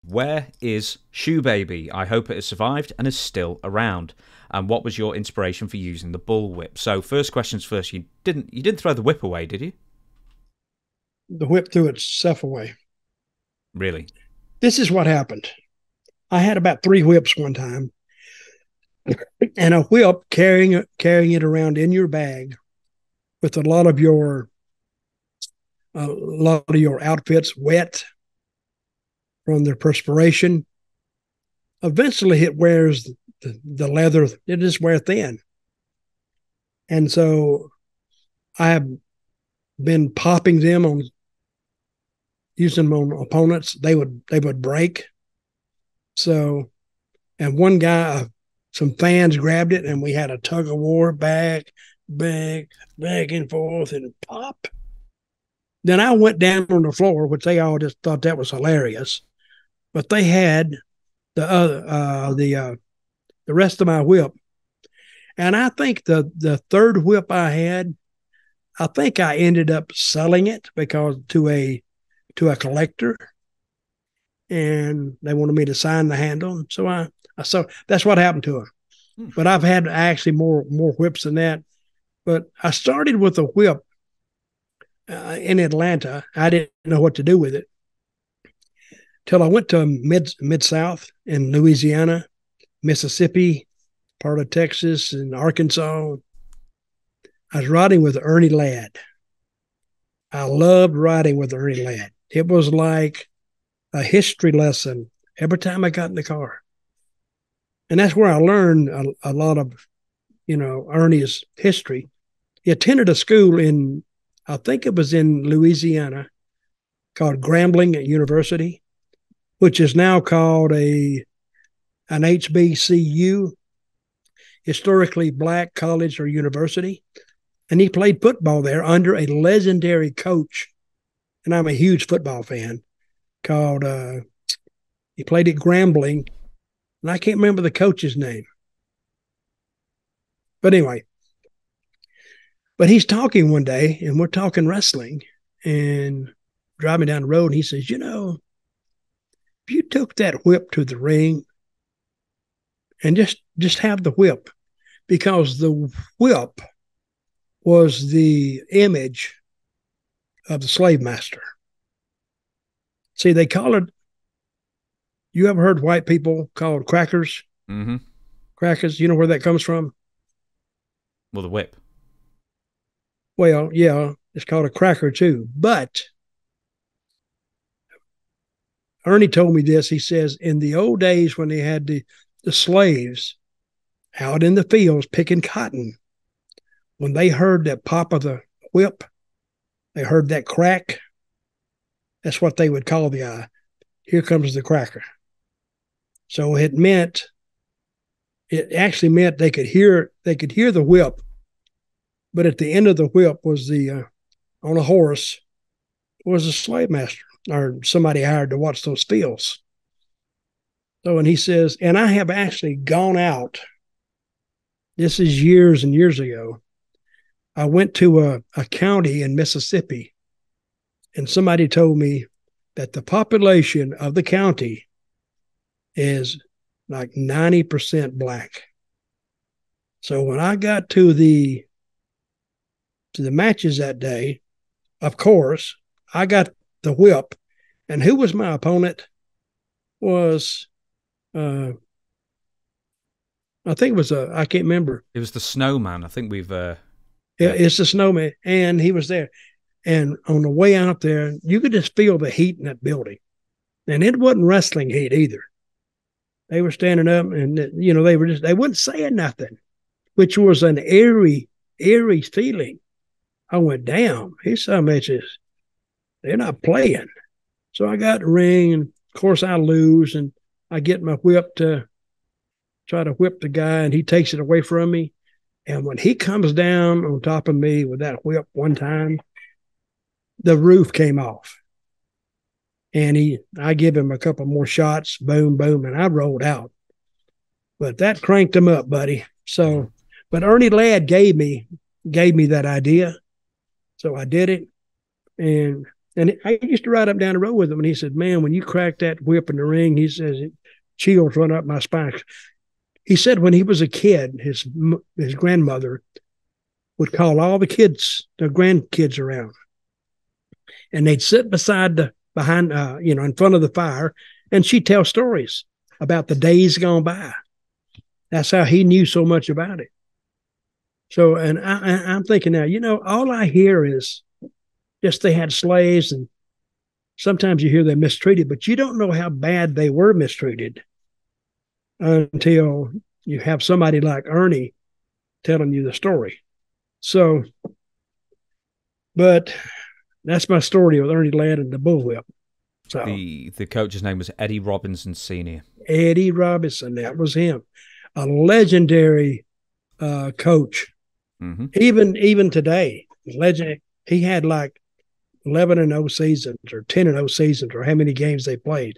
Where is Shoo-Baby? I hope it has survived and is still around. And what was your inspiration for using the Bullwhip? So first questions first. You didn't throw the whip away, did you? The whip threw itself away. Really? This is what happened. I had about 3 whips one time, and a whip carrying it around in your bag with a lot of your outfits wet from the perspiration. Eventually, it wears the leather. It just wear thin, and so I have been popping them on using them on opponents. They would break. So, and one guy, some fans grabbed it, and we had a tug of war back and forth, and pop. Then I went down on the floor, which they all just thought that was hilarious. But they had the rest of my whip, and I think the third whip I had, I think I ended up selling it because to a collector, and they wanted me to sign the handle. So that's what happened to her. But I've had actually more whips than that. But I started with a whip in Atlanta. I didn't know what to do with it till I went to mid South in Louisiana, Mississippi, part of Texas, and Arkansas. I was riding with Ernie Ladd. I loved riding with Ernie Ladd. It was like a history lesson every time I got in the car. And that's where I learned a lot of, Ernie's history. He attended a school I think it was in Louisiana, called Grambling University, which is now called an HBCU, historically black college or university. And he played football there under a legendary coach. And I'm a huge football fan. He played at Grambling, and I can't remember the coach's name. But anyway, he's talking one day, and we're talking wrestling, and driving down the road, and he says, if you took that whip to the ring and just have the whip, because the whip was the image of the slave master. See, they call it, you ever heard white people called crackers? Mm-hmm. Crackers, you know where that comes from? Well, the whip. Well, yeah, it's called a cracker too. But Ernie told me this. He says, in the old days when they had the slaves out in the fields picking cotton, when they heard that pop of the whip, they heard that crack. That's what they would call here comes the cracker. So it actually meant they could hear the whip, but at the end of the whip was on a horse was a slave master or somebody hired to watch those fields. So, and he says, and I have actually gone out. This is years and years ago. I went to a county in Mississippi, and somebody told me that the population of the county is like 90% black. So when I got to the matches that day, of course, I got the whip, and who was my opponent was, I think it was I can't remember. It was the snowman. I think we've. It's the snowman, and he was there. And on the way out there, you could just feel the heat in that building, and it wasn't wrestling heat either. They were standing up, and they weren't saying nothing, which was an eerie feeling. I went, damn, these some bitches, they're not playing. So I got the ring, and of course I lose, and I get my whip to try to whip the guy, and he takes it away from me. And when he comes down on top of me with that whip one time, the roof came off. And I give him a couple more shots, boom, boom, and I rolled out. But that cranked him up, buddy. So, but Ernie Ladd gave me that idea. So I did it. And And I used to ride up down the road with him, and he said, man, when you crack that whip in the ring, he says, chills run up my spine. He said when he was a kid, his grandmother would call all the grandkids around, and they'd sit behind, in front of the fire, and she'd tell stories about the days gone by. That's how he knew so much about it. So, and I'm thinking now, all I hear is just they had slaves, and sometimes you hear they're mistreated, but you don't know how bad they were mistreated until you have somebody like Ernie telling you the story. So, but that's my story with Ernie Ladd and the Bullwhip. So the coach's name was Eddie Robinson Sr. Eddie Robinson, that was him, a legendary coach. Mm-hmm. Even today, legend. He had like 11-0 seasons or 10-0 seasons, or how many games they played.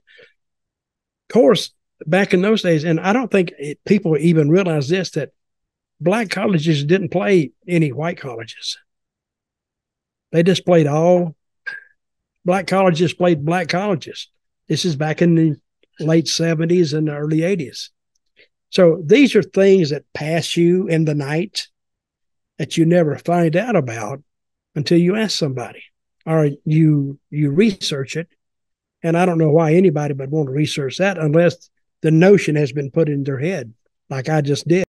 Of course, back in those days, and I don't think people even realize this, that black colleges didn't play any white colleges. They just played all black colleges played black colleges. This is back in the late 70s and the early 80s. So these are things that pass you in the night that you never find out about until you ask somebody or you research it. And I don't know why anybody would want to research that unless the notion has been put in their head, like I just did.